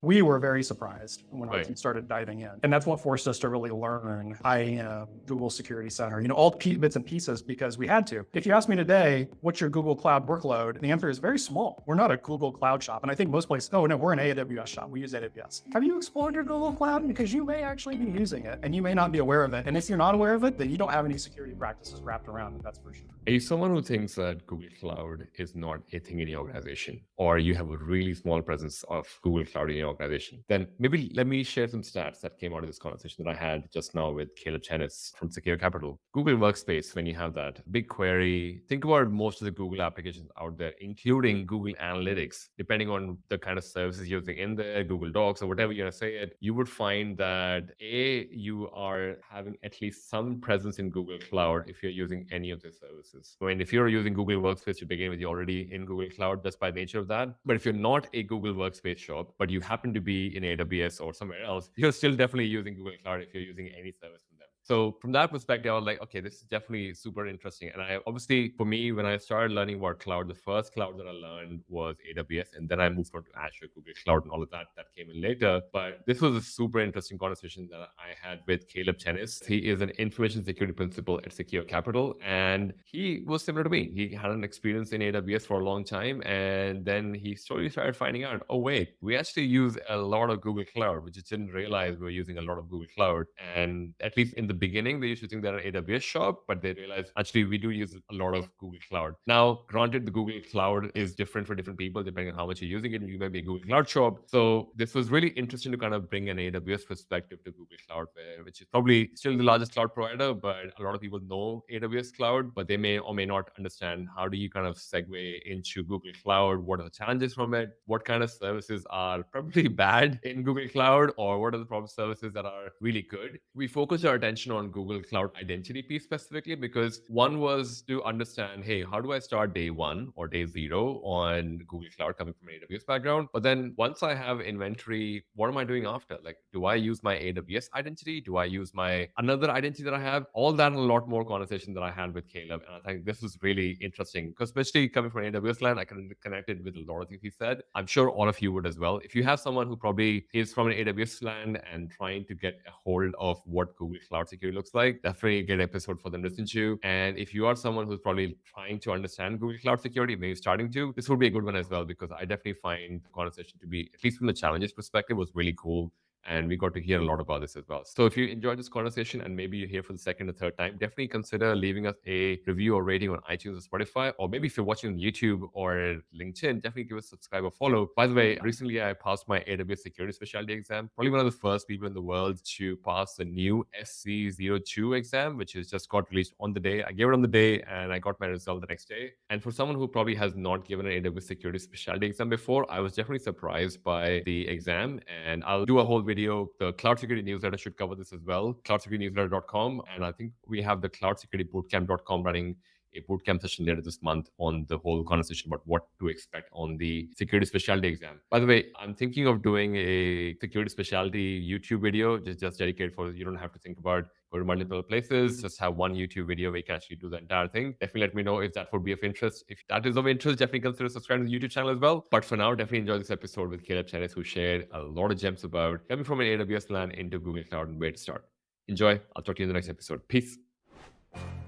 We were very surprised when our Right. team started diving in. And that's what forced us to really learn IAM, Google Security Center, all bits and pieces because we had to. If you ask me today, what's your Google Cloud workload? The answer is very small. We're not a Google Cloud shop. And I think most places, oh no, we're an AWS shop. We use AWS. Have you explored your Google Cloud? Because you may actually be using it and you may not be aware of it. And if you're not aware of it, then you don't have any security practices wrapped around it. That's for sure. Are you someone who thinks that Google Cloud is not a thing in your organization, or you have a really small presence of Google Cloud in your organization? Then maybe let me share some stats that came out of this conversation that I had just now with Caleb Chenis from Sequoia Capital. Google Workspace, when you have that BigQuery, think about most of the Google applications out there, including Google Analytics, depending on the kind of services you're using in there, Google Docs or whatever you're going to say it, you would find that you are having at least some presence in Google Cloud if you're using any of the services. I mean, if you're using Google Workspace to begin with, you're already in Google Cloud just by nature of that. But if you're not a Google Workspace shop, but you happen to be in AWS or somewhere else, you're still definitely using Google Cloud if you're using any service from them. So from that perspective, I was like, okay, this is definitely super interesting. And I obviously, for me, when I started learning about cloud, the first cloud that I learned was AWS. And then I moved on to Azure, Google Cloud, and all of that came in later. But this was a super interesting conversation that I had with Caleb Chenis. He is an information security principal at Sequoia Capital. And he was similar to me. He had an experience in AWS for a long time. And then he slowly started finding out, oh, wait, we actually use a lot of Google Cloud, which he didn't realize we were using a lot of Google Cloud. And at least in the beginning, they used to think they're an AWS shop, but they realized actually we do use a lot of Google Cloud. Now, granted, the Google Cloud is different for different people depending on how much you're using it. You might be a Google Cloud shop. So this was really interesting to kind of bring an AWS perspective to Google Cloud, which is probably still the largest cloud provider, but a lot of people know AWS Cloud, but they may or may not understand how do you kind of segue into Google Cloud? What are the challenges from it? What kind of services are probably bad in Google Cloud, or what are the problem services that are really good? We focused our attention on Google Cloud identity piece specifically because one was to understand, hey, how do I start day one or day zero on Google Cloud coming from an AWS background? But then once I have inventory, what am I doing after? Like, do I use my AWS identity? Do I use my another identity that I have? All that and a lot more conversation that I had with Caleb. And I think this was really interesting because especially coming from an AWS land, I connected with a lot of things he said. I'm sure all of you would as well. If you have someone who probably is from an AWS land and trying to get a hold of what Google Cloud Security looks like, definitely a good episode for them to listen to. And if you are someone who's probably trying to understand Google Cloud Security, maybe starting to, this would be a good one as well, because I definitely find the conversation to be, at least from the challenges perspective, was really cool. And we got to hear a lot about this as well. So if you enjoyed this conversation and maybe you're here for the second or third time, definitely consider leaving us a review or rating on iTunes or Spotify. Or maybe if you're watching on YouTube or LinkedIn, definitely give us a subscribe or follow. By the way, recently I passed my AWS Security Specialty exam. Probably one of the first people in the world to pass the new SC02 exam, which has just got released on the day. I gave it on the day and I got my result the next day. And for someone who probably has not given an AWS Security Specialty exam before, I was definitely surprised by the exam. And I'll do a whole video. The Cloud Security newsletter should cover this as well, cloudsecurity.newsletter.com. And I think we have the cloudsecuritybootcamp.com running a bootcamp session later this month on the whole conversation about what to expect on the security specialty exam. By the way, I'm thinking of doing a security specialty YouTube video, just dedicated for, you don't have to think about go to multiple places, just have one YouTube video where you can actually do the entire thing. Definitely let me know if that would be of interest. If that is of interest, definitely consider subscribing to the YouTube channel as well. But for now, definitely enjoy this episode with Caleb Chenis, who shared a lot of gems about coming from an AWS land into Google Cloud and where to start. Enjoy. I'll talk to you in the next episode. Peace.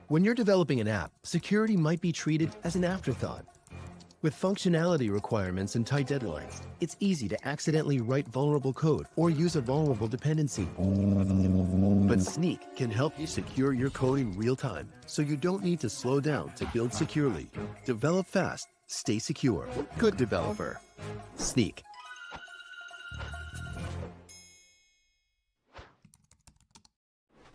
When you're developing an app, security might be treated as an afterthought. With functionality requirements and tight deadlines, it's easy to accidentally write vulnerable code or use a vulnerable dependency. But Sneak can help you secure your code in real time, so you don't need to slow down to build securely. Develop fast, stay secure. Good developer. Sneak.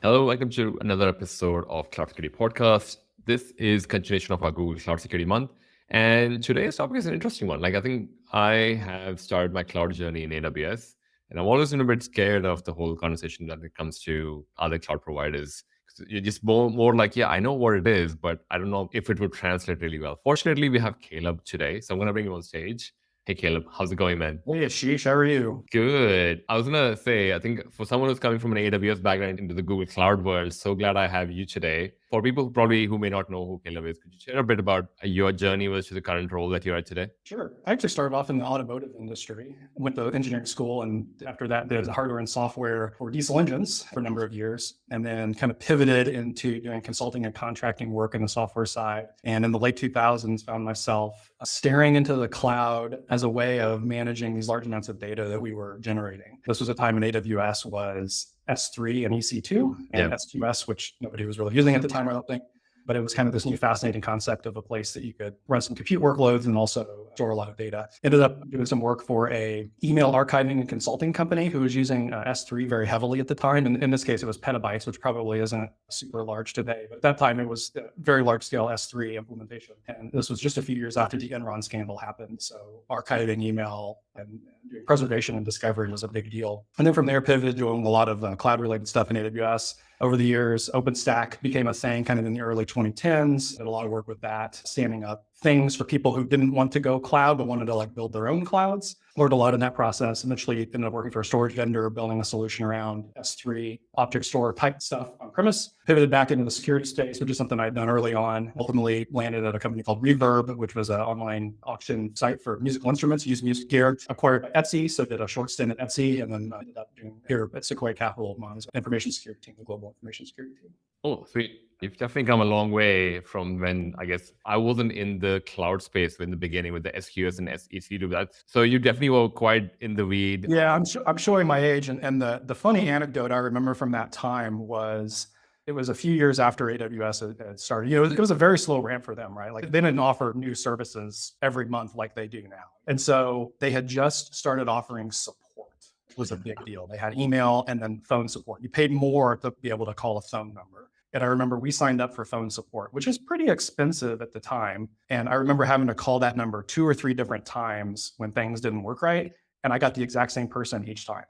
Hello, welcome to another episode of Cloud Security Podcast. This is continuation of our Google Cloud Security Month. And today's topic is an interesting one. I think I have started my cloud journey in AWS, and I'm always a bit scared of the whole conversation when it comes to other cloud providers. You're just more like, yeah, I know what it is, but I don't know if it would translate really well. Fortunately, we have Caleb today, so I'm going to bring him on stage. Hey, Caleb, how's it going, man? Hey, Ashish, how are you? Good. I was going to say, I think for someone who's coming from an AWS background into the Google Cloud world, so glad I have you today. For people who may not know who Caleb is, could you share a bit about your journey was to the current role that you're at today? Sure. I actually started off in the automotive industry, went to engineering school, and after that did hardware and software for diesel engines for a number of years, and then kind of pivoted into doing consulting and contracting work in the software side. And in the late 2000s, found myself staring into the cloud as a way of managing these large amounts of data that we were generating. This was a time when AWS was S3 and EC2 and S2S, which nobody was really using at the time, I don't think. But it was kind of this new fascinating concept of a place that you could run some compute workloads and also store a lot of data. Ended up doing some work for a email archiving and consulting company who was using S3 very heavily at the time. And in this case, it was petabytes, which probably isn't super large today. But at that time, it was a very large scale S3 implementation. And this was just a few years after the Enron scandal happened. So archiving email and doing preservation and discovery was a big deal. And then from there, pivoted doing a lot of cloud related stuff in AWS. Over the years, OpenStack became a thing kind of in the early 2010s. Did a lot of work with that, standing up things for people who didn't want to go cloud, but wanted to build their own clouds. Learned a lot in that process. Eventually ended up working for a storage vendor, building a solution around S3 object store type stuff on premise. Pivoted back into the security space, which is something I'd done early on. Ultimately landed at a company called Reverb, which was an online auction site for musical instruments, used music gear, acquired by Etsy. So did a short stint at Etsy, and then ended up doing here at Sequoia Capital, Mon's information security team, the global information security team. Oh, sweet. You've definitely come a long way from when, I guess, I wasn't in the cloud space in the beginning with the SQS and EC2 that. So you definitely were quite in the weed. Yeah, I'm showing my age. And the funny anecdote I remember from that time was, it was a few years after AWS had started. It was a very slow ramp for them, right? They didn't offer new services every month like they do now. And so they had just started offering support. It was a big deal. They had email and then phone support. You paid more to be able to call a phone number. And I remember we signed up for phone support, which is pretty expensive at the time. And I remember having to call that number 2 or 3 different times when things didn't work right. And I got the exact same person each time.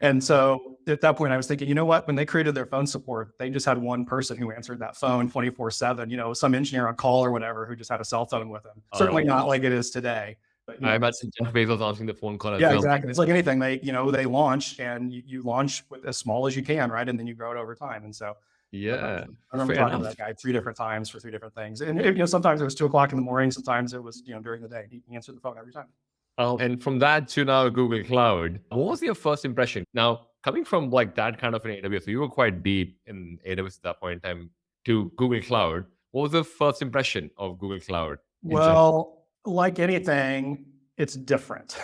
And so at that point, I was thinking, you know what? When they created their phone support, they just had one person who answered that phone 24/7, some engineer on call or whatever who just had a cell phone with them. Certainly not like it is today. But, I imagine Jeff Bezos answering the phone call as yeah, well. exactly. It's like anything. They launch and you launch with as small as you can, right? And then you grow it over time. And so Yeah. I remember talking to that guy 3 different times for 3 different things. And sometimes it was 2:00 in the morning. Sometimes it was, during the day. He answered the phone every time. And from that to now Google Cloud, what was your first impression? Now, coming from that kind of an AWS, so you were quite deep in AWS at that point in time, to Google Cloud, what was the first impression of Google Cloud? Well, like anything, it's different.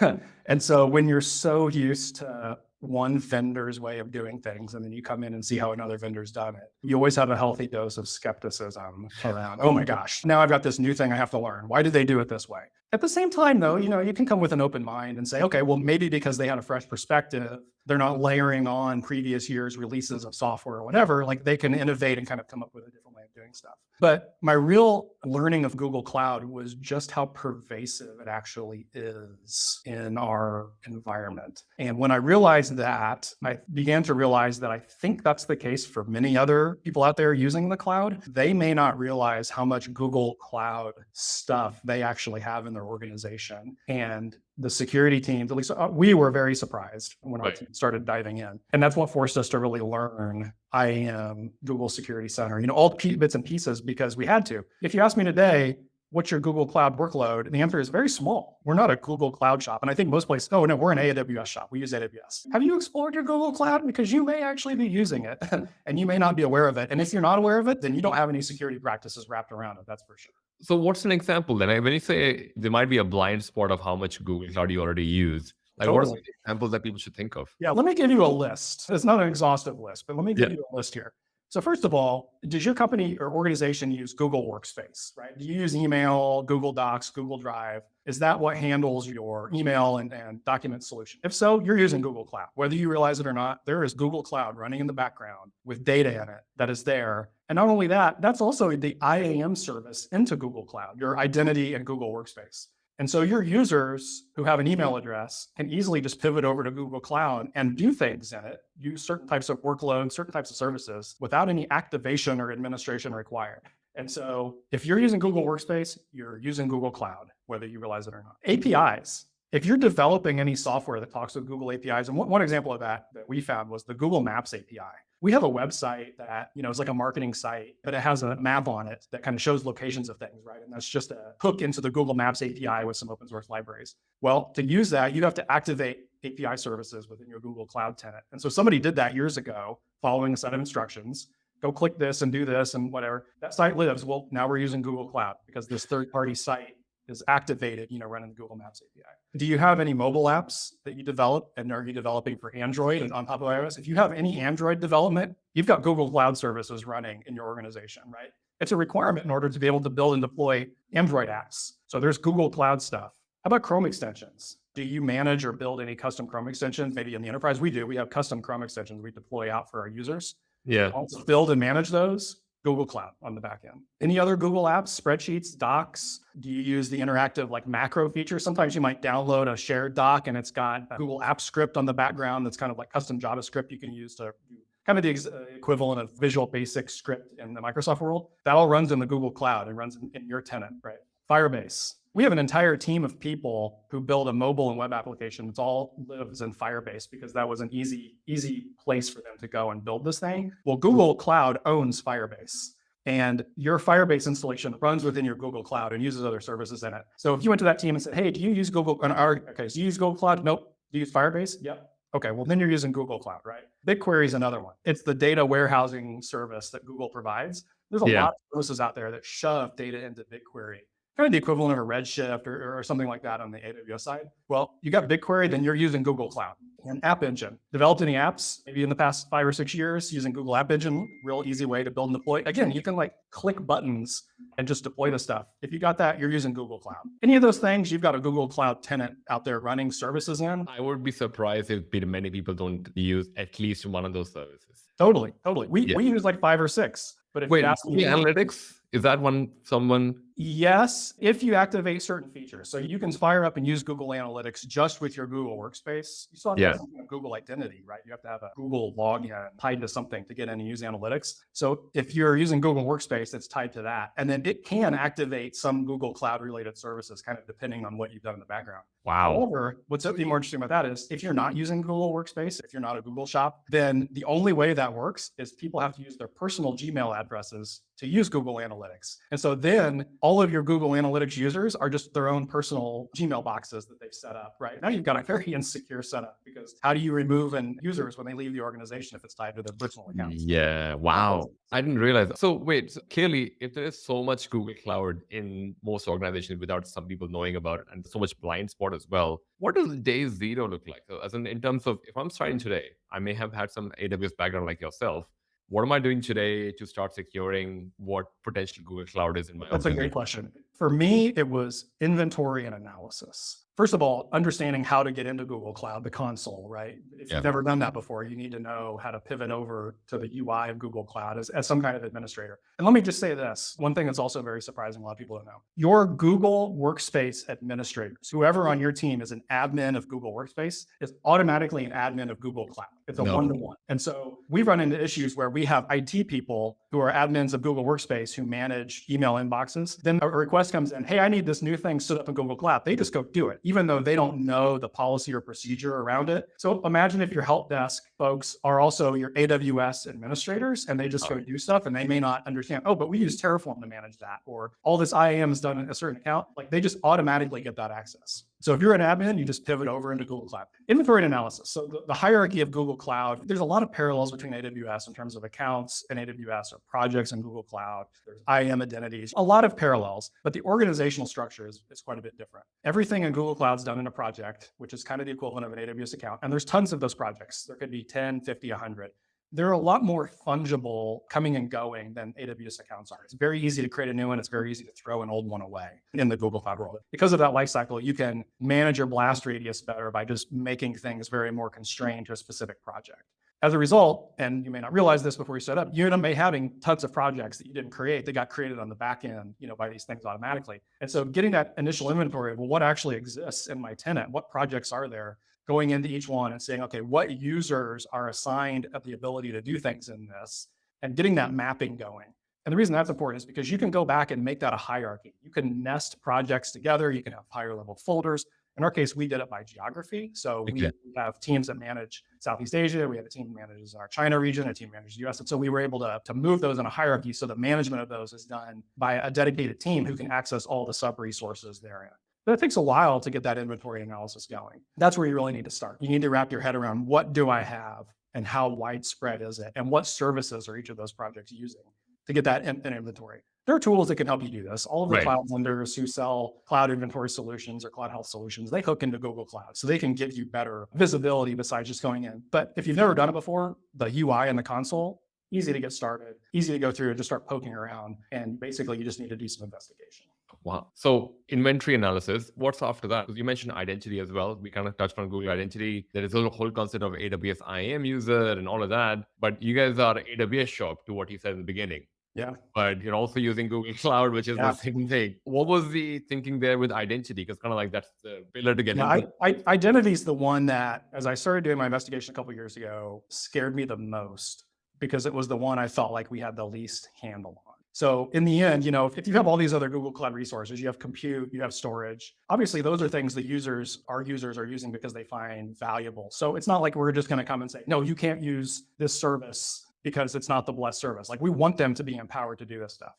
And so when you're so used to one vendor's way of doing things, and then you come in and see how another vendor's done it, you always have a healthy dose of skepticism around, oh my gosh, now I've got this new thing I have to learn. Why did they do it this way? At the same time, though, you can come with an open mind and say, okay, well, maybe because they had a fresh perspective, they're not layering on previous years' releases of software or whatever, they can innovate and kind of come up with a different way of doing stuff. But my real learning of Google Cloud was just how pervasive it actually is in our environment. And when I realized that, I began to realize that I think that's the case for many other people out there using the cloud. They may not realize how much Google Cloud stuff they actually have in their organization. And the security teams, at least we were very surprised when our team started diving in. And that's what forced us to really learn IAM, Google Security Center, all bits and pieces, because we had to. If you ask me today, what's your Google Cloud workload? The answer is very small. We're not a Google Cloud shop. And I think most places, oh no, we're an AWS shop. We use AWS. Have you explored your Google Cloud? Because you may actually be using it and you may not be aware of it. And if you're not aware of it, then you don't have any security practices wrapped around it. That's for sure. So what's an example then? When you say there might be a blind spot of how much Google Cloud you already use, what are some examples that people should think of? Yeah, let me give you a list. It's not an exhaustive list, but let me give you a list here. So first of all, does your company or organization use Google Workspace, right? Do you use email, Google Docs, Google Drive? Is that what handles your email and document solution? If so, you're using Google Cloud. Whether you realize it or not, there is Google Cloud running in the background with data in it that is there. And not only that, that's also the IAM service into Google Cloud, your identity and Google Workspace. And so your users who have an email address can easily just pivot over to Google Cloud and do things in it, use certain types of workloads, certain types of services without any activation or administration required. And so if you're using Google Workspace, you're using Google Cloud, whether you realize it or not. APIs. If you're developing any software that talks with Google APIs, and one example of that we found was the Google Maps API. We have a website that, is like a marketing site, but it has a map on it that kind of shows locations of things, right? And that's just a hook into the Google Maps API with some open source libraries. Well, to use that, you have to activate API services within your Google Cloud tenant. And so somebody did that years ago, following a set of instructions. Go click this and do this and whatever. That site lives. Well, now we're using Google Cloud because this third-party site is activated, running the Google Maps API. Do you have any mobile apps that you develop, and are you developing for Android and on top of iOS? If you have any Android development, you've got Google Cloud services running in your organization, right? It's a requirement in order to be able to build and deploy Android apps. So there's Google Cloud stuff. How about Chrome extensions? Do you manage or build any custom Chrome extensions? Maybe in the enterprise, we do. We have custom Chrome extensions we deploy out for our users. Yeah. Also build and manage those. Google Cloud on the back end. Any other Google apps, spreadsheets, docs? Do you use the interactive macro feature? Sometimes you might download a shared doc and it's got a Google App Script on the background that's kind of like custom JavaScript you can use to do kind of the equivalent of Visual Basic script in the Microsoft world. That all runs in the Google Cloud and runs in your tenant, right? Firebase. We have an entire team of people who build a mobile and web application that all lives in Firebase because that was an easy place for them to go and build this thing. Well, Google Cloud owns Firebase, and your Firebase installation runs within your Google Cloud and uses other services in it. So if you went to that team and said, hey, do you use Google? Okay, so you use Google Cloud? Nope. Do you use Firebase? Yep. Okay, well, then you're using Google Cloud, right? BigQuery is another one. It's the data warehousing service that Google provides. There's a lot of services out there that shove data into BigQuery. Kind of the equivalent of a Redshift or something like that on the AWS side. Well, you got BigQuery, then you're using Google Cloud. And App Engine. Developed any apps, maybe in the past 5 or 6 years using Google App Engine, real easy way to build and deploy. Again, you can click buttons and just deploy the stuff. If you got that, you're using Google Cloud. Any of those things, you've got a Google Cloud tenant out there running services in. I would be surprised if many people don't use at least one of those services. Totally. We use 5 or 6. But if Wait, you ask me, analytics, is that someone? Yes, if you activate certain features. So you can fire up and use Google Analytics just with your Google Workspace. You still have to have a Google identity, right? You have to have a Google login tied to something to get in and use analytics. So if you're using Google Workspace, it's tied to that. And then it can activate some Google Cloud related services, kind of depending on what you've done in the background. Wow. However, what's even more interesting about that is if you're not using Google Workspace, if you're not a Google shop, then the only way that works is people have to use their personal Gmail addresses to use Google Analytics. And so then all of your Google Analytics users are just their own personal Gmail boxes that they've set up, right? Now you've got a very insecure setup because how do you remove users when they leave the organization if it's tied to their personal accounts? Yeah, wow. I didn't realize. So wait, clearly, if there is so much Google Cloud in most organizations without some people knowing about it and so much blind spot as well, what does day zero look like? So as in terms of if I'm starting today, I may have had some AWS background like yourself. What am I doing today to start securing what potential Google Cloud is in my That's a great question. For me, it was inventory and analysis. First of all, understanding how to get into Google Cloud, the console, right? If you've never done that before, you need to know how to pivot over to the UI of Google Cloud as some kind of administrator. And let me just say this, one thing that's also very surprising, a lot of people don't know. Your Google Workspace administrators, whoever on your team is an admin of Google Workspace, is automatically an admin of Google Cloud. It's a one-to-one. And so we run into issues where we have IT people who are admins of Google Workspace who manage email inboxes. Then a request comes in, hey, I need this new thing stood up in Google Cloud. They just go do it, even though they don't know the policy or procedure around it. So imagine if your help desk folks are also your AWS administrators and they just go do stuff and they may not understand, oh, but we use Terraform to manage that, or all this IAM is done in a certain account. They just automatically get that access. So if you're an admin, you just pivot over into Google Cloud. Inventory and analysis. So the hierarchy of Google Cloud, there's a lot of parallels between AWS in terms of accounts and AWS or projects in Google Cloud. There's IAM identities, a lot of parallels, but the organizational structure is quite a bit different. Everything in Google Cloud is done in a project, which is kind of the equivalent of an AWS account. And there's tons of those projects. There could be 10, 50, 100. They're a lot more fungible coming and going than AWS accounts are. It's very easy to create a new one. It's very easy to throw an old one away in the Google Cloud world. Because of that lifecycle, you can manage your blast radius better by just making things very more constrained to a specific project. As a result, and you may not realize this before you set up, you end up having tons of projects that you didn't create that got created on the back end, by these things automatically. And so getting that initial inventory of what actually exists in my tenant, what projects are there, going into each one and saying, okay, what users are assigned the ability to do things in this, and getting that mapping going. And the reason that's important is because you can go back and make that a hierarchy. You can nest projects together. You can have higher level folders. In our case, we did it by geography. So we have teams that manage Southeast Asia. We have a team that manages our China region, a team that manages the US. And so we were able to move those in a hierarchy. So the management of those is done by a dedicated team who can access all the sub-resources therein. But it takes a while to get that inventory analysis going. That's where you really need to start. You need to wrap your head around, what do I have and how widespread is it? And what services are each of those projects using to get that in inventory? There are tools that can help you do this. All of the cloud vendors who sell cloud inventory solutions or cloud health solutions, they hook into Google Cloud. So they can give you better visibility besides just going in. But if you've never done it before, the UI and the console, easy to get started, easy to go through and just start poking around. And basically you just need to do some investigation. Wow. So inventory analysis, what's after that? Because you mentioned identity as well. We kind of touched on Google identity. There is a whole concept of AWS IAM user and all of that. But you guys are AWS shop, to what you said in the beginning. Yeah. But you're also using Google Cloud, which is the same thing. What was the thinking there with identity? Because kind of like that's the pillar to get into. Identity is the one that, as I started doing my investigation a couple of years ago, scared me the most because it was the one I felt like we had the least handle on. So in the end, if you have all these other Google Cloud resources, you have compute, you have storage, obviously those are things that our users are using because they find valuable. So it's not like we're just going to come and say, no, you can't use this service because it's not the blessed service. Like we want them to be empowered to do this stuff.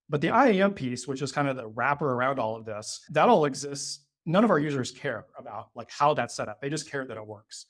But the IAM piece, which is kind of the wrapper around all of this, that all exists. None of our users care about like how that's set up. They just care that it works.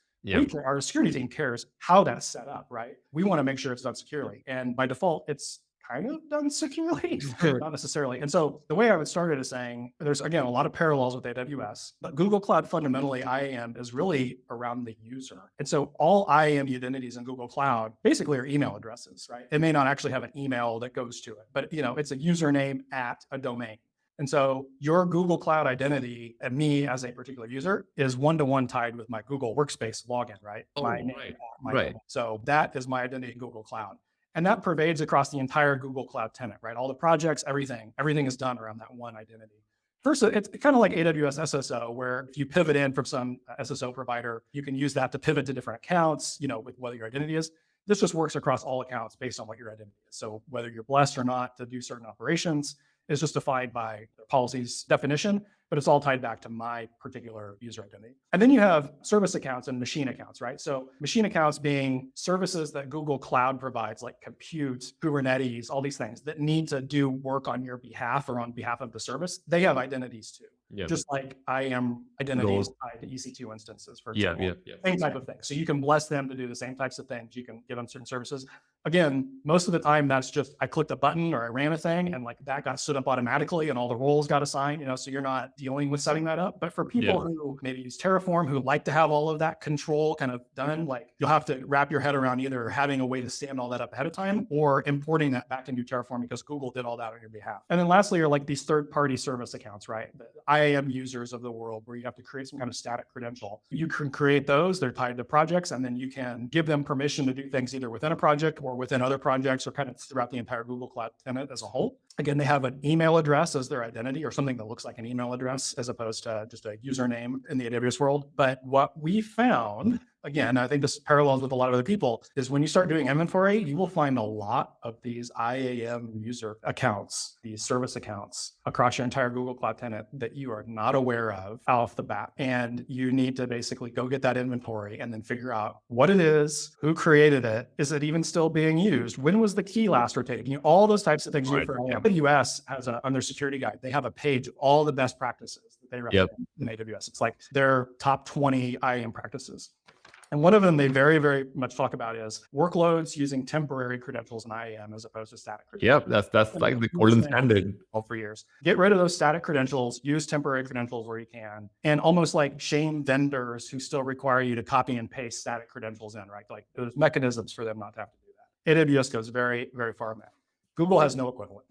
Our security team cares how that's set up, right? We want to make sure it's done securely. And by default, it's kind of done securely, not necessarily. And so the way I would start it is saying there's, again, a lot of parallels with AWS, but Google Cloud fundamentally IAM is really around the user. And so all IAM identities in Google Cloud basically are email addresses, right? It may not actually have an email that goes to it, but it's a username at a domain. And so your Google Cloud identity and me as a particular user is one-to-one tied with my Google Workspace login, right? So that is my identity in Google Cloud. And that pervades across the entire Google Cloud tenant, right? All the projects, everything is done around that one identity. First, it's kind of like AWS SSO, where if you pivot in from some SSO provider, you can use that to pivot to different accounts, with what your identity is. This just works across all accounts based on what your identity is. So whether you're blessed or not to do certain operations is just defined by the policy's definition, but it's all tied back to my particular user identity. And then you have service accounts and machine accounts, right? So machine accounts being services that Google Cloud provides, like compute, Kubernetes, all these things that need to do work on your behalf or on behalf of the service. They have identities too. Just like IAM identities tied to EC2 instances, for example. Same type of thing. So you can bless them to do the same types of things. You can give them certain services. Again, most of the time that's just, I clicked a button or I ran a thing and like that got stood up automatically and all the roles got assigned, so you're not dealing with setting that up. But for people who maybe use Terraform, who like to have all of that control kind of done, like you'll have to wrap your head around either having a way to stand all that up ahead of time or importing that back into Terraform because Google did all that on your behalf. And then lastly are like these third-party service accounts, right? The IAM users of the world where you have to create some kind of static credential. You can create those, they're tied to projects, and then you can give them permission to do things either within a project or within other projects or kind of throughout the entire Google Cloud tenant as a whole. Again, they have an email address as their identity or something that looks like an email address as opposed to just a username in the AWS world. But what we found, again, I think this parallels with a lot of other people, is when you start doing inventory, you will find a lot of these IAM user accounts, these service accounts across your entire Google Cloud tenant that you are not aware of off the bat. And you need to basically go get that inventory and then figure out what it is, who created it, is it even still being used? When was the key last rotated? All those types of things. AWS has on their security guide, they have a page of all the best practices that they recommend in AWS. It's like their top 20 IAM practices. And one of them they very, very much talk about is workloads using temporary credentials in IAM as opposed to static credentials. That's like the golden standard. All for years. Get rid of those static credentials, use temporary credentials where you can, and almost like shame vendors who still require you to copy and paste static credentials in, right? Like there's mechanisms for them not to have to do that. AWS goes very, very far on that. Google has no equivalent.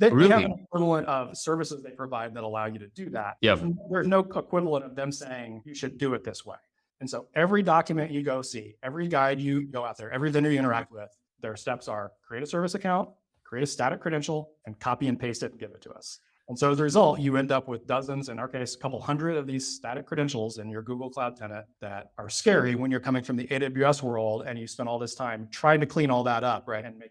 They have an equivalent of services they provide that allow you to do that. There's no equivalent of them saying you should do it this way. And so every document you go see, every guide you go out there, every vendor you interact with, their steps are create a service account, create a static credential, and copy and paste it and give it to us. And so as a result, you end up with dozens, in our case, a couple hundred of these static credentials in your Google Cloud tenant that are scary when you're coming from the AWS world and you spend all this time trying to clean all that up, right? And make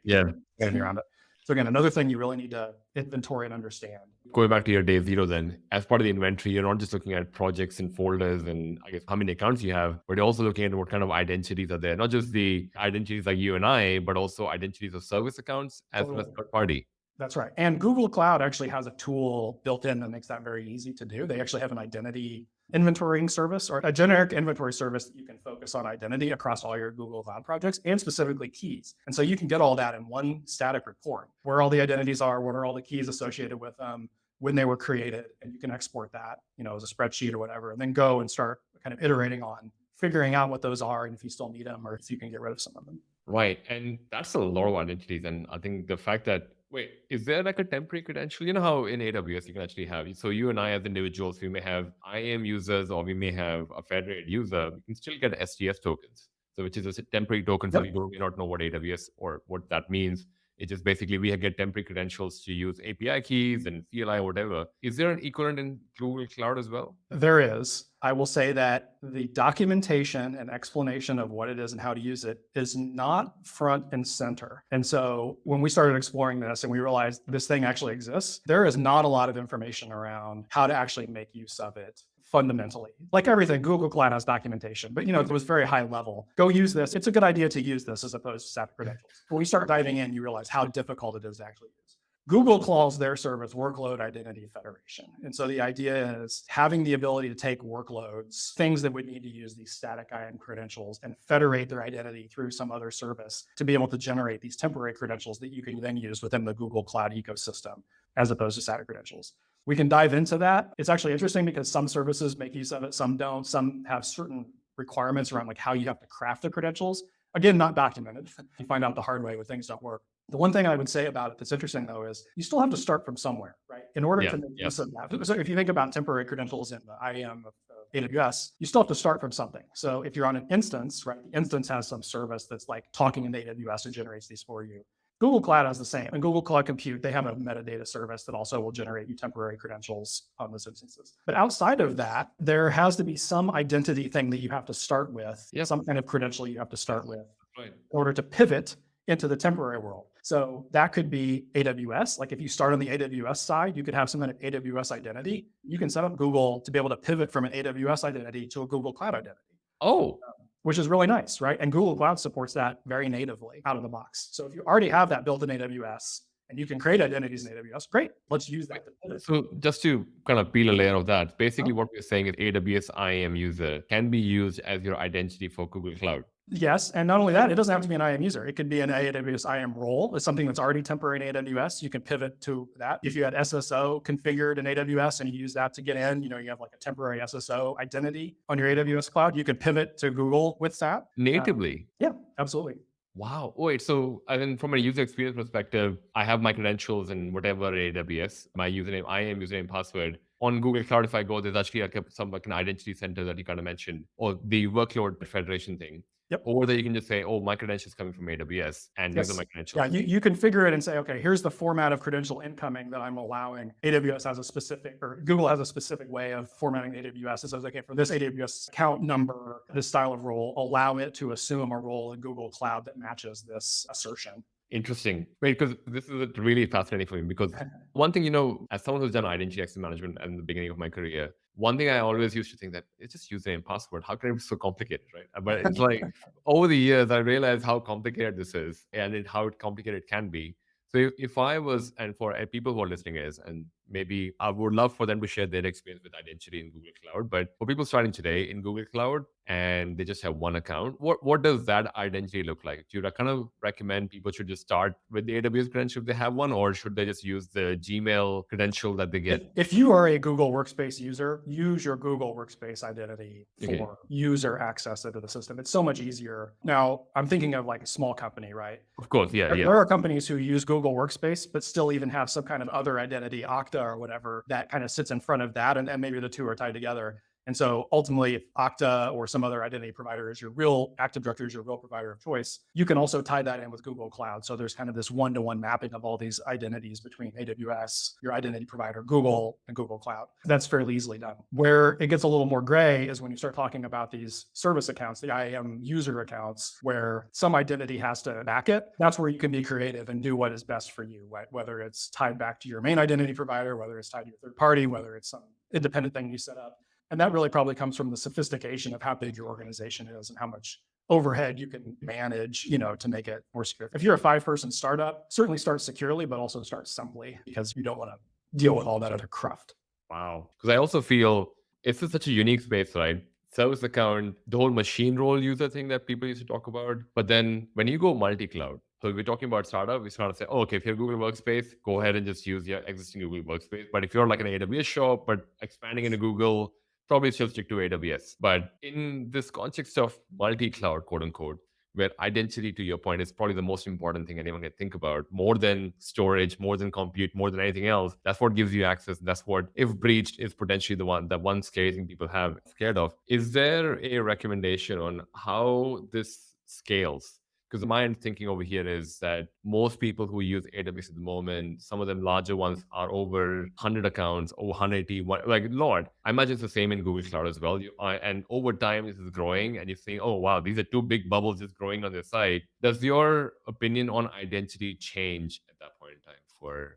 around it. So again, another thing you really need to inventory and understand. Going back to your day zero, then as part of the inventory, you're not just looking at projects and folders and I guess how many accounts you have, but you're also looking at what kind of identities are there. Not just the identities like you and I, but also identities of service accounts as well as third party. That's right. And Google Cloud actually has a tool built in that makes that very easy to do. They actually have an identity inventorying service or a generic inventory service that you can focus on identity across all your Google Cloud projects and specifically keys. And so you can get all that in one static report, where all the identities are, what are all the keys associated with them, when they were created, and you can export that, as a spreadsheet or whatever, and then go and start kind of iterating on figuring out what those are and if you still need them or if you can get rid of some of them. Right. And that's a lot of identities. And I think the fact that, wait, is there like a temporary credential? You know how in AWS you can actually have, so you and I as individuals, we may have IAM users or we may have a federated user, we can still get STS tokens. So which is a temporary token. So you may not know what AWS or what that means. It just basically we get temporary credentials to use API keys and CLI or whatever. Is there an equivalent in Google Cloud as well? There is. I will say that the documentation and explanation of what it is and how to use it is not front and center. And so when we started exploring this and we realized this thing actually exists, there is not a lot of information around how to actually make use of it. Fundamentally, like everything, Google Cloud has documentation, but it was very high level. Go use this. It's a good idea to use this as opposed to static credentials. When we start diving in, you realize how difficult it is to actually use. Google calls their service Workload Identity Federation. And so the idea is having the ability to take workloads, things that would need to use these static IAM credentials and federate their identity through some other service to be able to generate these temporary credentials that you can then use within the Google Cloud ecosystem, as opposed to static credentials. We can dive into that. It's actually interesting because some services make use of it, some don't. Some have certain requirements around like how you have to craft the credentials. Again, not documented. You find out the hard way when things don't work. The one thing I would say about it that's interesting though is you still have to start from somewhere, right? In order to make use of that. So if you think about temporary credentials in the IAM of AWS, you still have to start from something. So if you're on an instance, right, the instance has some service that's like talking in AWS and generates these for you. Google Cloud has the same. And Google Cloud Compute, they have a metadata service that also will generate you temporary credentials on those instances. But outside of that, there has to be some identity thing that you have to start with, some kind of credential you have to start with in order to pivot into the temporary world. So that could be AWS. Like if you start on the AWS side, you could have some kind of AWS identity. You can set up Google to be able to pivot from an AWS identity to a Google Cloud identity. Oh, which is really nice, right? And Google Cloud supports that very natively out of the box. So if you already have that built in AWS and you can create identities in AWS, great, let's use that. So just to kind of peel a layer of that, basically what we're saying is AWS IAM user can be used as your identity for Google Cloud. Yes, and not only that, it doesn't have to be an IAM user. It could be an AWS IAM role. It's something that's already temporary in AWS. You can pivot to that. If you had SSO configured in AWS and you use that to get in, you have like a temporary SSO identity on your AWS cloud, you could pivot to Google with that. Natively? Yeah, absolutely. Wow. Wait, so I mean, from a user experience perspective, I have my credentials and whatever AWS, my username, IAM username, password. On Google Cloud, if I go, there's actually like an identity center that you kind of mentioned, or the workload federation thing. Yep. Or that you can just say, oh, my credentials coming from AWS and these are my credentials. Yeah, you configure it and say, okay, here's the format of credential incoming that I'm allowing. AWS has a specific, or Google has a specific way of formatting AWS. It says, okay, for this AWS account number, this style of role, allow it to assume a role in Google Cloud that matches this assertion. Interesting. Wait, because this is really fascinating for me because one thing, as someone who's done identity access management at the beginning of my career, one thing I always used to think that it's just username and password. How can it be so complicated, right? But it's like over the years, I realized how complicated this is and how complicated it can be. So if I was, and for people who are listening is, and maybe I would love for them to share their experience with identity in Google Cloud, but for people starting today in Google Cloud and they just have one account, what does that identity look like? Do you kind of recommend people should just start with the AWS credential if they have one, or should they just use the Gmail credential that they get? If you are a Google Workspace user, use your Google Workspace identity for user access into the system. It's so much easier. Now, I'm thinking of like a small company, right? Of course, yeah. There are companies who use Google Workspace, but still even have some kind of other identity, Okta or whatever, that kind of sits in front of that. And maybe the two are tied together. And so ultimately, if Okta or some other identity provider is your real Active Directory is your real provider of choice, you can also tie that in with Google Cloud. So there's kind of this one-to-one mapping of all these identities between AWS, your identity provider, Google, and Google Cloud. That's fairly easily done. Where it gets a little more gray is when you start talking about these service accounts, the IAM user accounts, where some identity has to back it. That's where you can be creative and do what is best for you, right? Whether it's tied back to your main identity provider, whether it's tied to your third party, whether it's some independent thing you set up. And that really probably comes from the sophistication of how big your organization is and how much overhead you can manage, to make it more secure. If you're a 5-person startup, certainly start securely, but also start simply because you don't want to deal with all that other cruft. Wow. Because I also feel it's just such a unique space, right? Service account, the whole machine role user thing that people used to talk about. But then when you go multi-cloud, so if we're talking about startup, we start to say, oh, okay, if you're Google Workspace, go ahead and just use your existing Google Workspace. But if you're like an AWS shop, but expanding into Google, probably still stick to AWS. But in this context of multi-cloud, quote unquote, where identity, to your point, is probably the most important thing anyone can think about, more than storage, more than compute, more than anything else. That's what gives you access. That's what, if breached, is potentially the one scary thing people have scared of. Is there a recommendation on how this scales? Because my thinking over here is that most people who use AWS at the moment, some of them larger ones, are over 100 accounts, over 180. Like, Lord, I imagine it's the same in Google Cloud as well. And over time, this is growing, and you're saying, oh, wow, these are two big bubbles just growing on their side. Does your opinion on identity change at that point in time?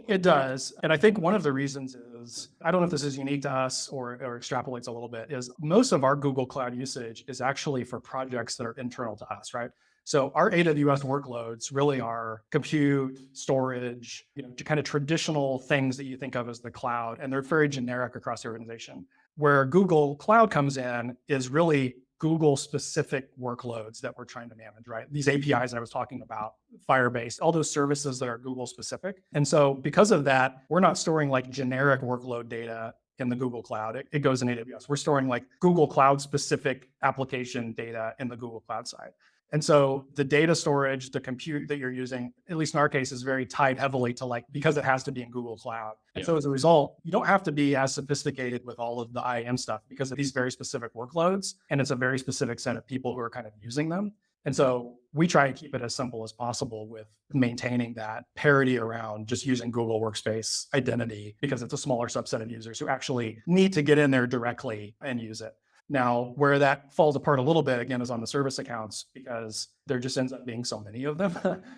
It does. And I think one of the reasons is, I don't know if this is unique to us or extrapolates a little bit, is most of our Google Cloud usage is actually for projects that are internal to us, right? So our AWS workloads really are compute, storage, kind of traditional things that you think of as the cloud, and they're very generic across the organization. Where Google Cloud comes in is really Google-specific workloads that we're trying to manage, right? These APIs I was talking about, Firebase, all those services that are Google-specific. And so because of that, we're not storing like generic workload data in the Google Cloud. It goes in AWS. We're storing like Google Cloud-specific application data in the Google Cloud side. And so the data storage, the compute that you're using, at least in our case, is very tied heavily to because it has to be in Google Cloud. And so as a result, you don't have to be as sophisticated with all of the IAM stuff because of these very specific workloads. And it's a very specific set of people who are kind of using them. And so we try and keep it as simple as possible with maintaining that parity around just using Google Workspace identity, because it's a smaller subset of users who actually need to get in there directly and use it. Now, where that falls apart a little bit, again, is on the service accounts, because there just ends up being so many of them.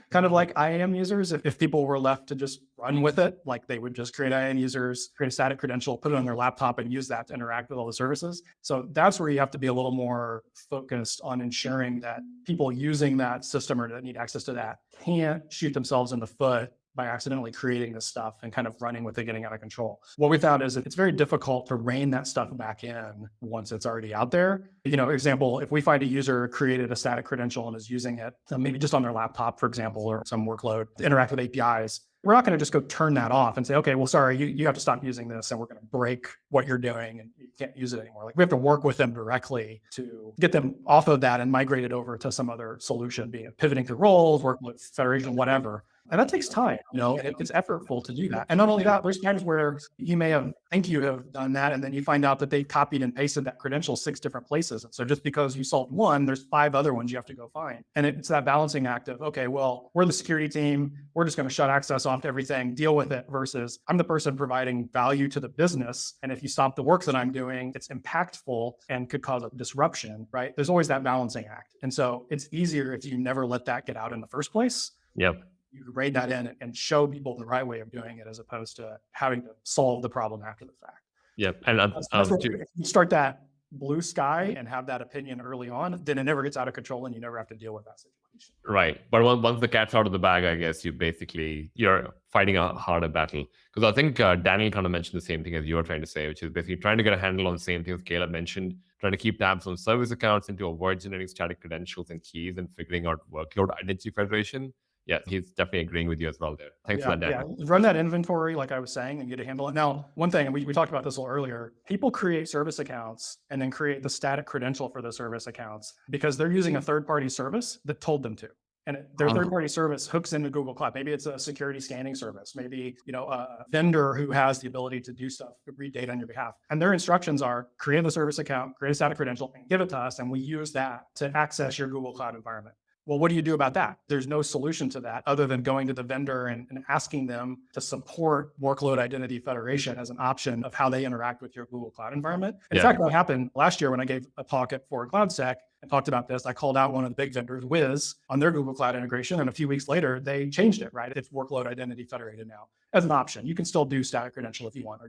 Kind of like IAM users, if people were left to just run with it, like they would just create IAM users, create a static credential, put it on their laptop and use that to interact with all the services. So that's where you have to be a little more focused on ensuring that people using that system or that need access to that can't shoot themselves in the foot by accidentally creating this stuff and kind of running with it, getting out of control. What we found is that it's very difficult to rein that stuff back in once it's already out there. Example, if we find a user created a static credential and is using it, maybe just on their laptop, for example, or some workload to interact with APIs, we're not going to just go turn that off and say, okay, well, sorry, you have to stop using this and we're going to break what you're doing and you can't use it anymore. Like, we have to work with them directly to get them off of that and migrate it over to some other solution, be it pivoting through roles, work with federation, whatever. And that takes time, and it's effortful to do that. And not only that, there's times where you may think you have done that, and then you find out that they copied and pasted that credential 6 different places. And so just because you solved one, there's 5 other ones you have to go find. And it's that balancing act of, okay, well, we're the security team. We're just going to shut access off to everything, deal with it, versus I'm the person providing value to the business. And if you stop the work that I'm doing, it's impactful and could cause a disruption, right? There's always that balancing act. And so it's easier if you never let that get out in the first place. Yep. You can rein that in and show people the right way of doing it, as opposed to having to solve the problem after the fact. Yep. And if you start that blue sky and have that opinion early on, then it never gets out of control and you never have to deal with that situation. Right. But once the cat's out of the bag, I guess you're fighting a harder battle. Because I think Daniel kind of mentioned the same thing as you were trying to say, which is basically trying to get a handle on the same things Caleb mentioned, trying to keep tabs on service accounts and to avoid generating static credentials and keys and figuring out workload identity federation. Yeah, he's definitely agreeing with you as well there. Thanks for that, Daniel. Yeah, run that inventory, like I was saying, and get a handle on it. Now, one thing, and we talked about this a little earlier, people create service accounts and then create the static credential for the service accounts because they're using a third-party service that told them to. And their third-party service hooks into Google Cloud. Maybe it's a security scanning service. Maybe, a vendor who has the ability to do stuff, to read data on your behalf. And their instructions are create a service account, create a static credential, and give it to us. And we use that to access your Google Cloud environment. Well, what do you do about that? There's no solution to that other than going to the vendor and asking them to support workload identity federation as an option of how they interact with your Google Cloud environment. In fact, what happened last year when I gave a talk at Forward CloudSec and talked about this, I called out one of the big vendors, Wiz, on their Google Cloud integration. And a few weeks later, they changed it, right? It's workload identity federated now as an option. You can still do static credential if you want.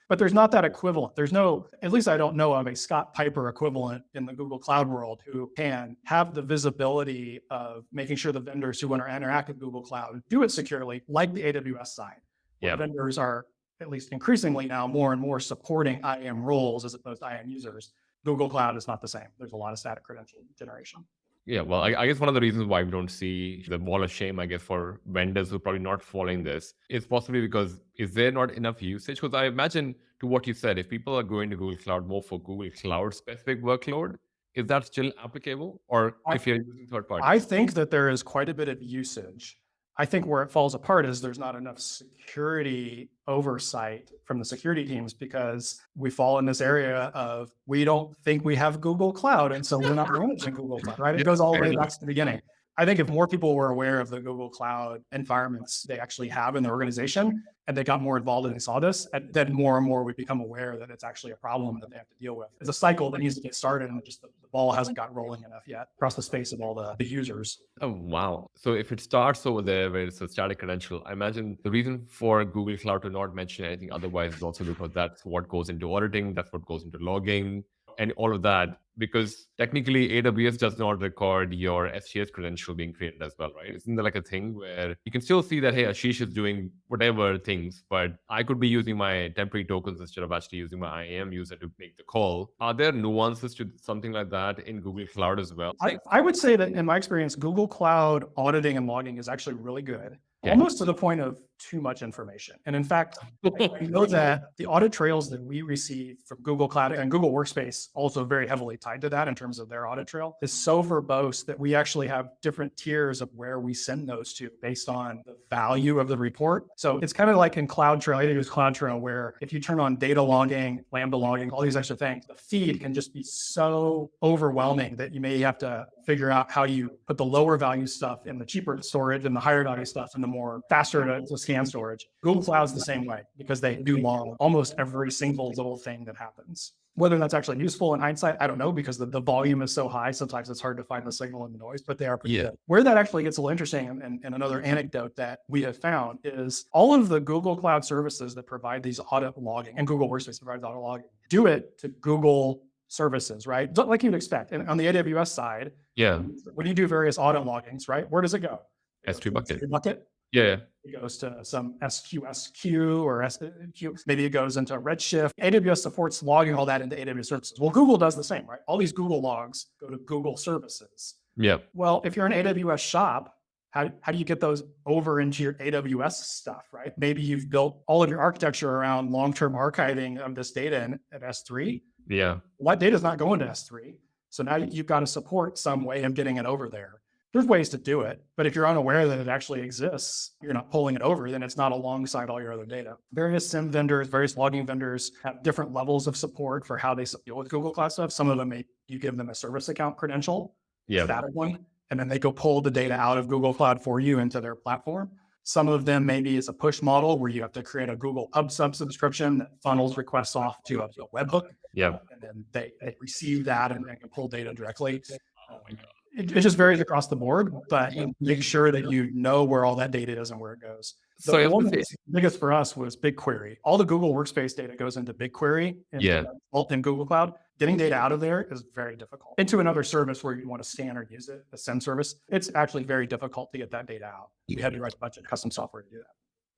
But there's not that equivalent. There's no, at least I don't know of a Scott Piper equivalent in the Google Cloud world who can have the visibility of making sure the vendors who want to interact with Google Cloud do it securely, like the AWS side. Vendors are, at least increasingly now, more and more supporting IAM roles as opposed to IAM users. Google Cloud is not the same. There's a lot of static credential generation. Yeah, well, I guess one of the reasons why we don't see the wall of shame, I guess, for vendors who are probably not following this is possibly because is there not enough usage? Because I imagine, to what you said, if people are going to Google Cloud more for Google Cloud specific workload, is that still applicable? Or if you're using third party? I think that there is quite a bit of usage. I think where it falls apart is there's not enough security oversight from the security teams because we fall in this area of we don't think we have Google Cloud. And so we're not managing Google Cloud, right? It goes all the way back to the beginning. I think if more people were aware of the Google Cloud environments they actually have in their organization and they got more involved and they saw this, then more and more we become aware that it's actually a problem that they have to deal with. It's a cycle that needs to get started and just the ball hasn't got rolling enough yet across the space of all the users. Oh, wow. So if it starts over there where it's a static credential, I imagine the reason for Google Cloud to not mention anything otherwise is also because that's what goes into auditing, that's what goes into logging and all of that. Because technically AWS does not record your SGS credential being created as well, right? Isn't there like a thing where you can still see that, hey, Ashish is doing whatever things, but I could be using my temporary tokens instead of actually using my IAM user to make the call. Are there nuances to something like that in Google Cloud as well? I would say that in my experience, Google Cloud auditing and logging is actually really good. Almost to the point of too much information. And in fact, I know that the audit trails that we receive from Google Cloud and Google Workspace, also very heavily tied to that in terms of their audit trail, is so verbose that we actually have different tiers of where we send those to based on the value of the report. So it's kind of like in CloudTrail, AWS CloudTrail, where if you turn on data logging, Lambda logging, all these extra things, the feed can just be so overwhelming that you may have to figure out how you put the lower value stuff in the cheaper storage and the higher value stuff in the more faster to scan storage. Google Cloud's the same way because they do log almost every single little thing that happens. Whether that's actually useful in hindsight, I don't know, because the volume is so high. Sometimes it's hard to find the signal in the noise, but they are pretty good. Where that actually gets a little interesting, and another anecdote that we have found is all of the Google Cloud services that provide these audit logging, and Google Workspace provides audit logging, do it to Google services, right? Like you'd expect. And on the AWS side, when you do various audit loggings, right, where does it go? S3 bucket. Bucket. Yeah. It goes to some SQSQ or SQ. Maybe it goes into Redshift. AWS supports logging all that into AWS services. Well, Google does the same, right? All these Google logs go to Google services. Yeah. Well, if you're an AWS shop, how do you get those over into your AWS stuff, right? Maybe you've built all of your architecture around long-term archiving of this data at S3. Yeah. Well, that data is not going to S3. So now you've got to support some way of getting it over there. There's ways to do it, but if you're unaware that it actually exists, you're not pulling it over, then it's not alongside all your other data. Various SIEM vendors, various logging vendors have different levels of support for how they deal with Google Cloud stuff. Some of them, you give them a service account credential, static one, and then they go pull the data out of Google Cloud for you into their platform. Some of them maybe it's a push model where you have to create a Google Hub subscription that funnels requests off to a webhook. Yeah. And then they receive that and can pull data directly. Oh my God. It just varies across the board, but make sure that you know where all that data is and where it goes. The one that's biggest for us was BigQuery. All the Google Workspace data goes into BigQuery in Google Cloud. Getting data out of there is very difficult. Into another service where you want to scan or use it, a send service, it's actually very difficult to get that data out. We had to write a bunch of custom software to do that.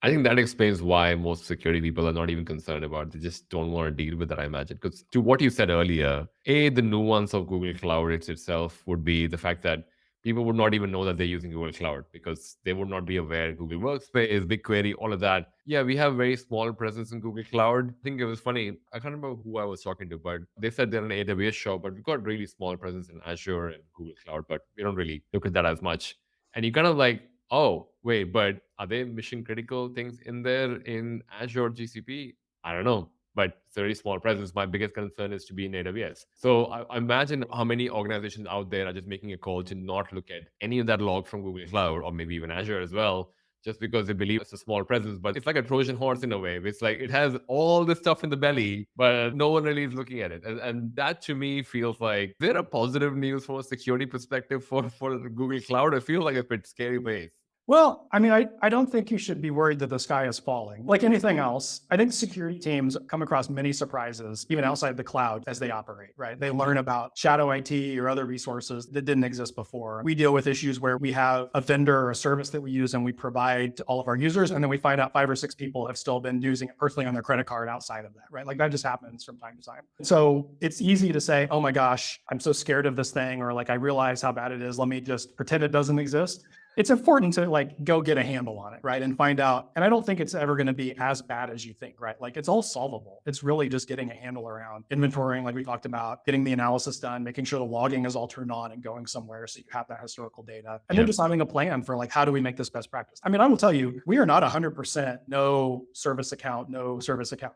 I think that explains why most security people are not even concerned about it. They just don't want to deal with that, I imagine. Because to what you said earlier, the nuance of Google Cloud itself would be the fact that people would not even know that they're using Google Cloud because they would not be aware Google Workspace, BigQuery, all of that. Yeah, we have very small presence in Google Cloud. I think it was funny. I can't remember who I was talking to, but they said they're an AWS shop, but we've got really small presence in Azure and Google Cloud, but we don't really look at that as much. And you kind of like, oh, wait, but are they mission critical things in there in Azure GCP? I don't know, but it's a very small presence. My biggest concern is to be in AWS. So I imagine how many organizations out there are just making a call to not look at any of that log from Google Cloud or maybe even Azure as well, just because they believe it's a small presence. But it's like a Trojan horse in a way. It's like it has all this stuff in the belly, but no one really is looking at it. And that to me feels like there are positive news from a security perspective for Google Cloud. I feel like a bit scary place. Well, I mean, I don't think you should be worried that the sky is falling. Like anything else, I think security teams come across many surprises, even outside the cloud as they operate, right? They learn about shadow IT or other resources that didn't exist before. We deal with issues where we have a vendor or a service that we use and we provide to all of our users, and then we find out 5 or 6 people have still been using it personally on their credit card outside of that, right? Like that just happens from time to time. So it's easy to say, oh my gosh, I'm so scared of this thing, or like I realize how bad it is. Let me just pretend it doesn't exist. It's important to like go get a handle on it, right? And find out. And I don't think it's ever going to be as bad as you think, right? Like it's all solvable. It's really just getting a handle around inventorying, like we talked about, getting the analysis done, making sure the logging is all turned on and going somewhere so you have that historical data. And then just having a plan for like, how do we make this best practice? I mean, I will tell you, we are not 100% no service account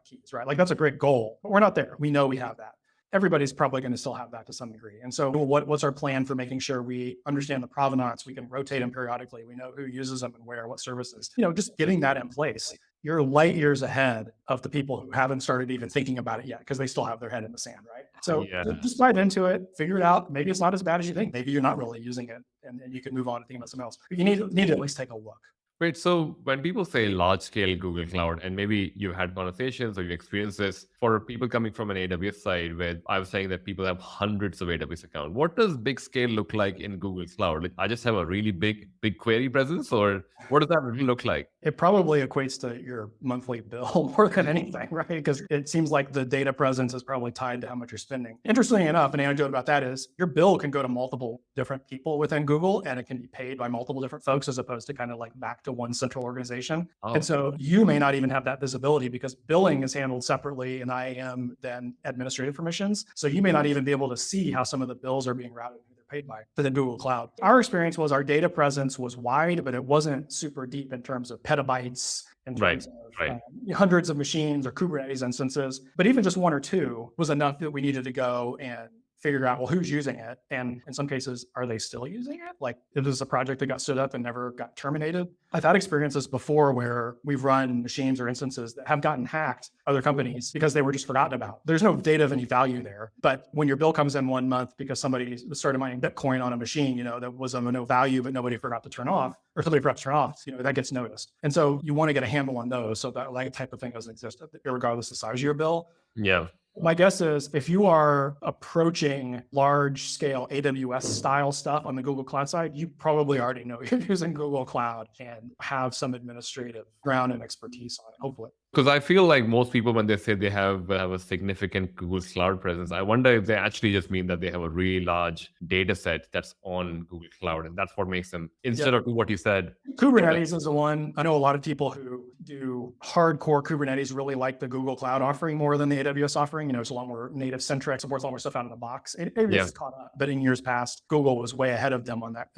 keys, right? Like that's a great goal, but we're not there. We know we have that. Everybody's probably going to still have that to some degree. And so what's our plan for making sure we understand the provenance? We can rotate them periodically. We know who uses them and where, what services, just getting that in place. You're light years ahead of the people who haven't started even thinking about it yet because they still have their head in the sand, right? So just dive into it, figure it out. Maybe it's not as bad as you think. Maybe you're not really using it and you can move on and think about something else. But you need to at least take a look. Wait, so when people say large scale Google Cloud, and maybe you've had conversations or you've experienced this for people coming from an AWS side, where I was saying that people have hundreds of AWS accounts. What does big scale look like in Google Cloud? Like, I just have a really big query presence, or what does that really look like? It probably equates to your monthly bill more than anything, right? Because it seems like the data presence is probably tied to how much you're spending. Interestingly enough, an anecdote about that is your bill can go to multiple different people within Google, and it can be paid by multiple different folks as opposed to kind of like back to one central organization. And so you may not even have that visibility because billing is handled separately in IAM than administrative permissions. So you may not even be able to see how some of the bills are being routed and they're paid by within Google Cloud. Our experience was our data presence was wide, but it wasn't super deep in terms of petabytes, in terms of hundreds of machines or Kubernetes instances. But even just 1 or 2 was enough that we needed to go and figure out, well, who's using it? And in some cases, are they still using it? Like, if this is a project that got stood up and never got terminated. I've had experiences before where we've run machines or instances that have gotten hacked other companies because they were just forgotten about. There's no data of any value there. But when your bill comes in 1 month because somebody started mining Bitcoin on a machine, that was of no value, but nobody forgot to turn off, or somebody forgot to turn off, that gets noticed. And so you want to get a handle on those so that like type of thing doesn't exist, regardless of the size of your bill. Yeah. My guess is if you are approaching large scale AWS style stuff on the Google Cloud side, you probably already know you're using Google Cloud and have some administrative ground and expertise on it, hopefully. Because I feel like most people, when they say they have a significant Google Cloud presence, I wonder if they actually just mean that they have a really large data set that's on Google Cloud. And that's what makes them, instead of what you said. Kubernetes is the one. I know a lot of people who do hardcore Kubernetes really like the Google Cloud offering more than the AWS offering. It's a lot more native centric, supports a lot more stuff out of the box. AWS is caught up. But in years past, Google was way ahead of them on that.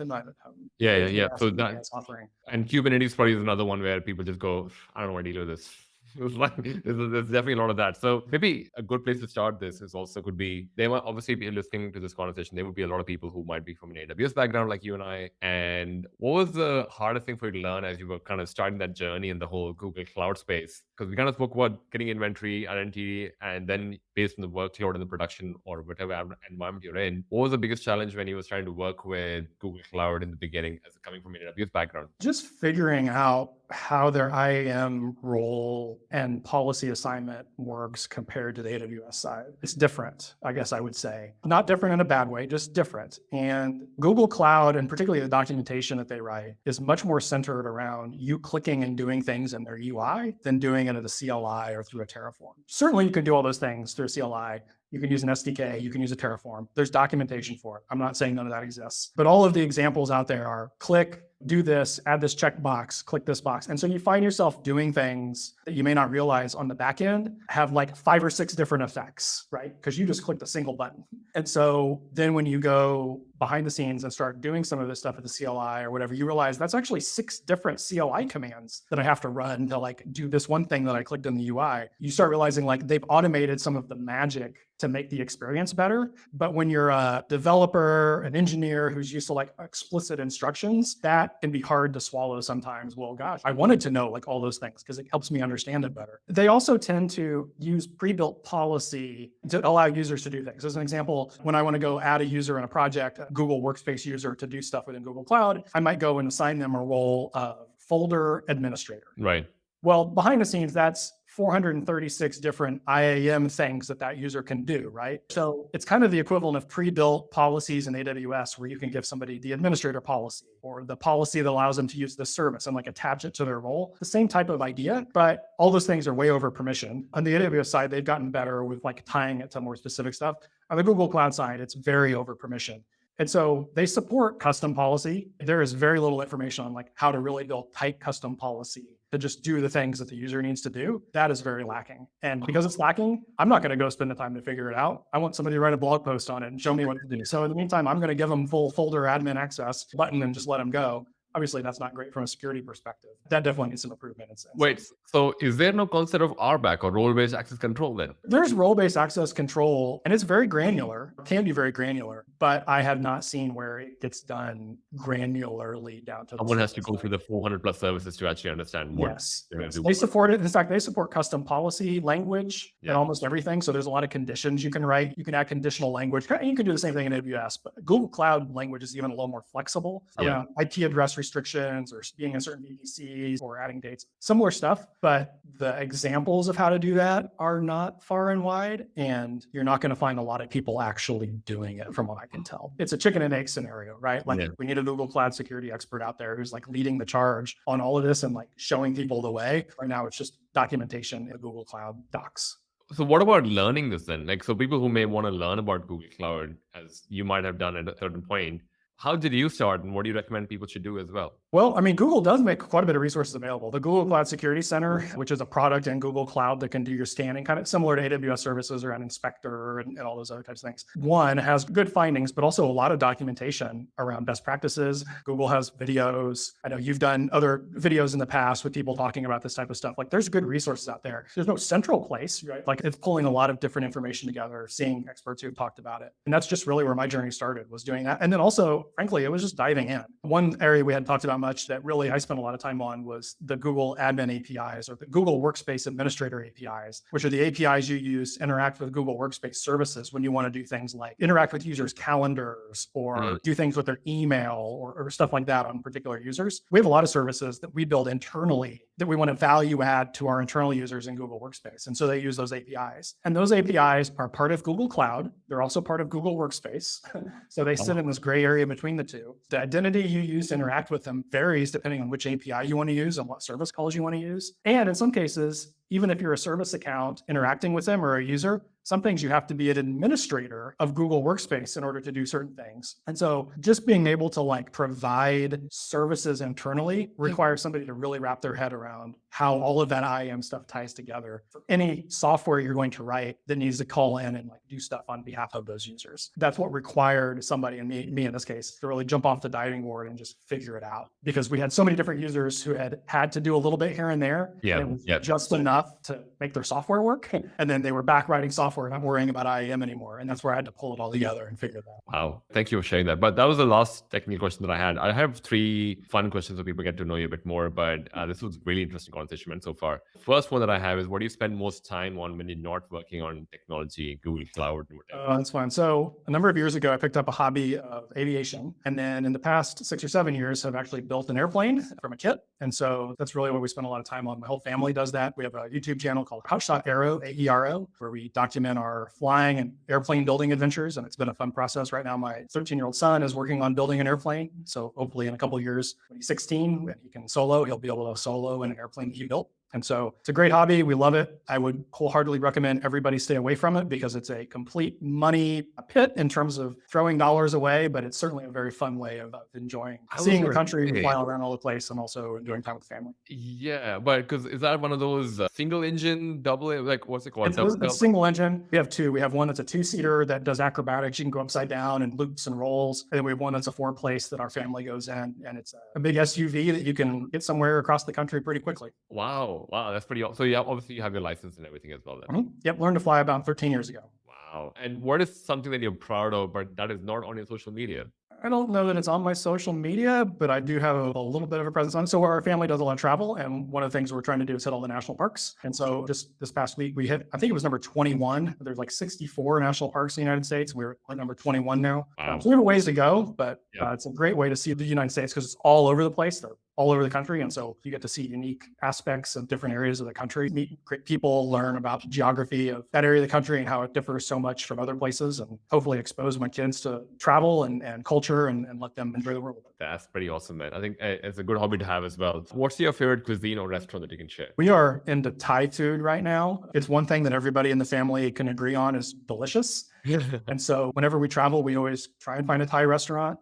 So that's offering. And Kubernetes probably is another one where people just go, I don't want to deal with this. There's definitely a lot of that. So maybe a good place to start this could be, they might obviously be listening to this conversation. There would be a lot of people who might be from an AWS background like you and I. And what was the hardest thing for you to learn as you were kind of starting that journey in the whole Google Cloud space? Because we kind of spoke about getting inventory, identity, and then based on the workload and the production or whatever environment you're in, what was the biggest challenge when you were trying to work with Google Cloud in the beginning as coming from an AWS background? Just figuring out how their IAM role and policy assignment works compared to the AWS side. It's different, I guess I would say. Not different in a bad way, just different. And Google Cloud, and particularly the documentation that they write, is much more centered around you clicking and doing things in their UI than doing it at a CLI or through a Terraform. Certainly you can do all those things through a CLI. You can use an SDK, you can use a Terraform. There's documentation for it. I'm not saying none of that exists, but all of the examples out there are click, do this, add this checkbox, click this box. And so you find yourself doing things that you may not realize on the back end have like 5 or 6 different effects, right? Because you just clicked a single button. And so then when you go behind the scenes and start doing some of this stuff at the CLI or whatever, you realize that's actually 6 different CLI commands that I have to run to like do this one thing that I clicked in the UI. You start realizing like they've automated some of the magic to make the experience better. But when you're a developer, an engineer who's used to like explicit instructions, that can be hard to swallow sometimes. Well, gosh, I wanted to know like all those things because it helps me understand it better. They also tend to use pre-built policy to allow users to do things. As an example, when I want to go add a user in a project, a Google Workspace user to do stuff within Google Cloud, I might go and assign them a role of folder administrator. Right. Well, behind the scenes, that's 436 different IAM things that user can do, right? So it's kind of the equivalent of pre-built policies in AWS where you can give somebody the administrator policy or the policy that allows them to use this service and like attach it to their role. The same type of idea, but all those things are way over permission. On the AWS side, they've gotten better with like tying it to more specific stuff. On the Google Cloud side, it's very over permission. And so they support custom policy. There is very little information on like how to really build tight custom policy to just do the things that the user needs to do. That is very lacking. And because it's lacking, I'm not going to go spend the time to figure it out. I want somebody to write a blog post on it and show me what to do. So in the meantime, I'm going to give them full folder admin access button and just let them go. Obviously, that's not great from a security perspective. That definitely needs some improvement. Wait, so is there no concept of RBAC or role-based access control then? There's role-based access control, and it's very granular, can be very granular, but I have not seen where it gets done granularly down to Someone has to go through the 400 plus services to actually understand what they're going to do. They support it. In fact, they support custom policy language and almost everything. So there's a lot of conditions you can write. You can add conditional language. You can do the same thing in AWS, but Google Cloud language is even a little more flexible around IP address restrictions or being in certain VPCs or adding dates, similar stuff. But the examples of how to do that are not far and wide. And you're not going to find a lot of people actually doing it from what I can tell. It's a chicken and egg scenario, right? Like we need a Google Cloud security expert out there who's like leading the charge on all of this and like showing people the way. Right now, it's just documentation in Google Cloud docs. So what about learning this then? Like, so people who may want to learn about Google Cloud, as you might have done at a certain point, how did you start and what do you recommend people should do as well? Well, I mean, Google does make quite a bit of resources available. The Google Cloud Security Center, which is a product in Google Cloud that can do your scanning, kind of similar to AWS services around Inspector and all those other types of things. One has good findings, but also a lot of documentation around best practices. Google has videos. I know you've done other videos in the past with people talking about this type of stuff. Like there's good resources out there. There's no central place, right? Like it's pulling a lot of different information together, seeing experts who've talked about it. And that's just really where my journey started, was doing that. And then also, frankly, it was just diving in. One area we hadn't talked about much that really I spent a lot of time on was the Google Admin APIs or the Google Workspace Administrator APIs, which are the APIs you use to interact with Google Workspace services when you want to do things like interact with users' calendars or do things with their email or stuff like that on particular users. We have a lot of services that we build internally that we want to value add to our internal users in Google Workspace. And so they use those APIs. And those APIs are part of Google Cloud. They're also part of Google Workspace. So they sit in this gray area between the two. The identity you use to interact with them varies depending on which API you want to use and what service calls you want to use. And in some cases, even if you're a service account interacting with them or a user, some things you have to be an administrator of Google Workspace in order to do certain things. And so just being able to like provide services internally requires somebody to really wrap their head around how all of that IAM stuff ties together for any software you're going to write that needs to call in and like do stuff on behalf of those users. That's what required somebody, and me in this case, to really jump off the diving board and just figure it out, because we had so many different users who had to do a little bit here and there. And it was just enough to make their software work. And then they were back writing software software, not worrying about IAM anymore. And that's where I had to pull it all together and figure that out. Wow. Thank you for sharing that. But that was the last technical question that I had. I have 3 fun questions so people get to know you a bit more, but this was really interesting conversation so far. First one that I have is, what do you spend most time on when you're not working on technology, Google Cloud, and whatever? That's fine. So a number of years ago, I picked up a hobby of aviation. And then in the past 6 or 7 years, have actually built an airplane from a kit. And so that's really what we spend a lot of time on. My whole family does that. We have a YouTube channel called Hotshot Aero, AERO, where we document our flying and airplane building adventures. And it's been a fun process. Right now, my 13-year-old son is working on building an airplane. So hopefully in a couple of years, when he's 16, when he can solo, he'll be able to solo in an airplane that he built. And so it's a great hobby. We love it. I would wholeheartedly recommend everybody stay away from it because it's a complete money pit in terms of throwing dollars away, but it's certainly a very fun way of enjoying seeing the country, flying around all the place, and also enjoying time with family. Yeah, but because is that one of those single engine, double, like what's it called? It's a single engine. We have 2. We have one that's a 2-seater that does acrobatics. You can go upside down and loops and rolls. And then we have one that's a 4-place that our family goes in. And it's a big SUV that you can get somewhere across the country pretty quickly. Wow, that's pretty awesome. So yeah, obviously you have your license and everything as well then. Mm-hmm. Yep, learned to fly about 13 years ago. Wow. And what is something that you're proud of, but that is not on your social media? I don't know that it's on my social media, but I do have a little bit of a presence on it. So our family does a lot of travel. And one of the things we're trying to do is hit all the national parks. And so just this past week, we hit, I think it was number 21. There's like 64 national parks in the United States. We're at number 21 now. Wow. So we have a ways to go, but it's a great way to see the United States because it's all over the place. They're all over the country. And so you get to see unique aspects of different areas of the country, meet great people, learn about the geography of that area of the country and how it differs so much from other places, and hopefully expose my kids to travel and culture and let them enjoy the world. That's pretty awesome, man. I think it's a good hobby to have as well. What's your favorite cuisine or restaurant that you can share? We are into Thai food right now. It's one thing that everybody in the family can agree on is delicious. And so whenever we travel, we always try and find a Thai restaurant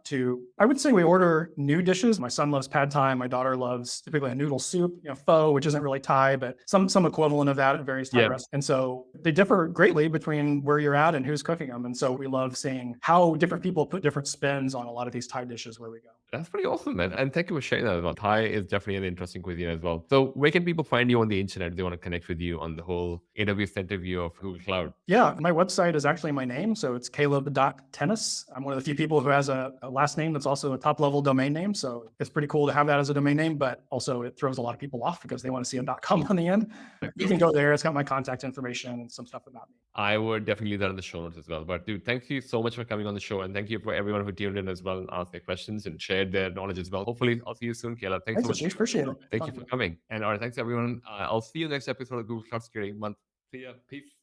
I would say we order new dishes. My son loves pad Thai. My daughter loves typically a noodle soup, pho, which isn't really Thai, but some equivalent of that at various Thai restaurants. And so they differ greatly between where you're at and who's cooking them. And so we love seeing how different people put different spins on a lot of these Thai dishes where we go. That's pretty awesome, man. And thank you for sharing that as well. Thai is definitely an interesting cuisine as well. So where can people find you on the internet if they want to connect with you on the whole AWS Centric view of Google Cloud? Yeah, my website is actually my name. So it's caleb.tennis. I'm one of the few people who has a last name that's also a top level domain name. So it's pretty cool to have that as a domain name, but also it throws a lot of people off because they want to see a .com on the end. You can go there. It's got my contact information and some stuff about me. I would definitely leave that in the show notes as well. But dude, thank you so much for coming on the show. And thank you for everyone who tuned in as well and asked their questions and shared their knowledge as well. Hopefully I'll see you soon, Caleb. Thanks so much. Appreciate it. Thank you for coming. And all right, thanks everyone. I'll see you next episode of Google Cloud Security Month. See ya. Peace.